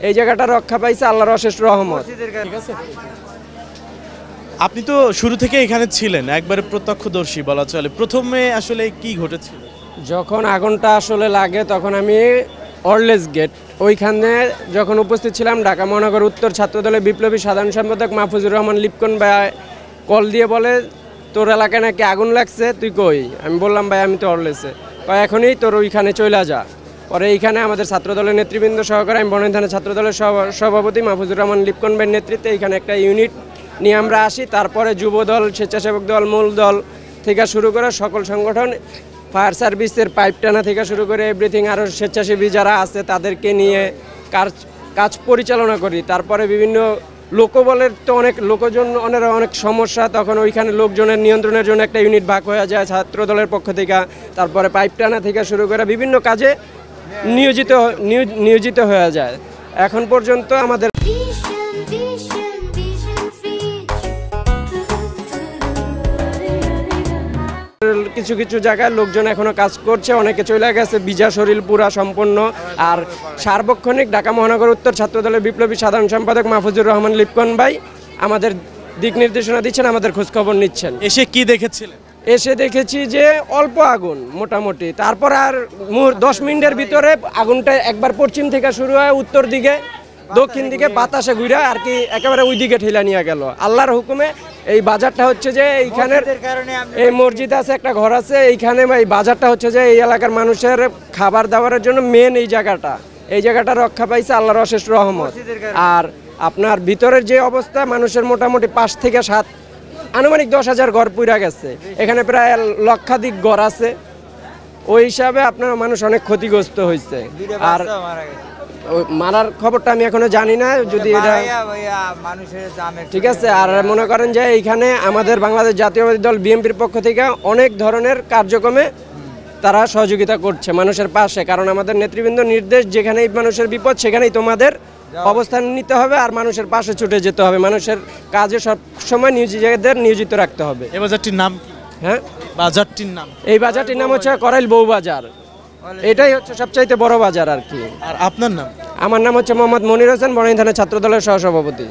এই জায়গাটা রক্ষা পাইছে আল্লাহর অশেষ রহমত। ঠিক আছে, আপনি তো শুরু থেকে এখানে ছিলেন, একবারে প্রত্যক্ষদর্শী বলা চলে। প্রথমে আসলে কি ঘটেছিল? যখন আগুনটা আসলে লাগে তখন আমি অরলেস গেট ওইখানে যখন উপস্থিত ছিলাম, ঢাকা মহানগর উত্তর ছাত্রদলের বিপ্লবী সাধারণ সম্পাদক মাহফুজুর রহমান লিপকন ভাই কল দিয়ে বলে, তোর এলাকায় নাকি আগুন লাগছে, তুই কই? আমি বললাম ভাই আমি তো অরলেসে। কয় এখনই তোর ওইখানে চলে যা। পরে এইখানে আমাদের ছাত্রদলের নেতৃবৃন্দ সহকারে আমি বনানী থানা ছাত্রদলের সভাপতি মাহফুজুর রহমান লিপকন ভাইয়ের নেতৃত্বে এইখানে একটা ইউনিট নিয়ে আমরা আসি। তারপরে যুবদল, স্বেচ্ছাসেবক দল, মূল দল থেকে শুরু করে সকল সংগঠন, ফায়ার সার্ভিসের পাইপ টানা থেকে শুরু করে এভরিথিং, আরও স্বেচ্ছাসেবী যারা আছে তাদেরকে নিয়ে কাজ পরিচালনা করি। তারপরে বিভিন্ন লোকবলের তো অনেক অনেক সমস্যা, তখন ওইখানে লোকজনের নিয়ন্ত্রণের জন্য একটা ইউনিট ভাগ হয়ে যায় ছাত্র দলের পক্ষ থেকে। তারপরে পাইপ টানা থেকে শুরু করে বিভিন্ন কাজে নিয়োজিত হয়ে যায়। এখন পর্যন্ত আমাদের কিছু কিছু জায়গায় লোকজন এখনো কাজ করছে, অনেকে চলে গেছে, বিজা শরীর পুরা সম্পন্ন। আর সার্বক্ষণিক ঢাকা মহানগর উত্তর ছাত্রদলের বিপ্লবী সাধারণ সম্পাদক মাহফুজুর রহমান লিপকন ভাই আমাদের দিক নির্দেশনা দিচ্ছেন, আমাদের খোঁজখবর নিচ্ছেন। এসে কি দেখেছিলেন? এসে দেখেছি যে অল্প আগুন মোটামুটি, তারপর আর 10 মিনিটের ভিতরে আগুনটা একবার পশ্চিম থেকে শুরু হয়, উত্তর দিকে দক্ষিণ দিকে বাতাসে ঘুরে আর কি একেবারে ওই দিকে ঠেলা নিয়ে গেল আল্লাহর হুকুমে। এই বাজারটা হচ্ছে যে এইখানের এই মসজিদ আছে, একটা ঘর আছে এইখানে, এই বাজারটা হচ্ছে যে এই এলাকার মানুষের খাবার দাবারের জন্য মেন এই জায়গাটা রক্ষা পাইছে আল্লাহর অশেষ রহমত। আর আপনার ভিতরের যে অবস্থা, মানুষের মোটামুটি 5 থেকে 7 আনুমানিক 10,000 ঘর পুড়া গেছে। এখানে প্রায় লক্ষাধিক ঘর আছে, ওই হিসাবে আপনার মানুষ অনেক ক্ষতিগ্রস্ত হয়েছে। আর মারার খবরটা আমি এখনো জানি না, যদি এটা ঠিক আছে। আর মনে করেন যে এইখানে আমাদের বাংলাদেশ জাতীয়তাবাদী দল বিএনপির পক্ষ থেকে অনেক ধরনের কার্যক্রমে তারা সহযোগিতা করছে মানুষের পাশে, কারণ আমাদের নেতৃবৃন্দ নির্দেশ, যেখানেই মানুষের বিপদ সেখানেই তোমাদের অবস্থান নিতে হবে আর মানুষের পাশে ছুটে যেতে হবে, মানুষের কাজে সবসময় নিজেদের নিয়োজিত রাখতে হবে। এই বাজারটির নাম কি? হ্যাঁ, বাজারটির নাম? এই বাজারটির নাম হচ্ছে করাইল বউ বাজার। এটাই হচ্ছে সবচাইতে বড় বাজার আর কি। আর আপনার নাম? আমার নাম হচ্ছে মোহাম্মদ মনির হোসেন, বনানী থানা ছাত্রদলের সহসভাপতি।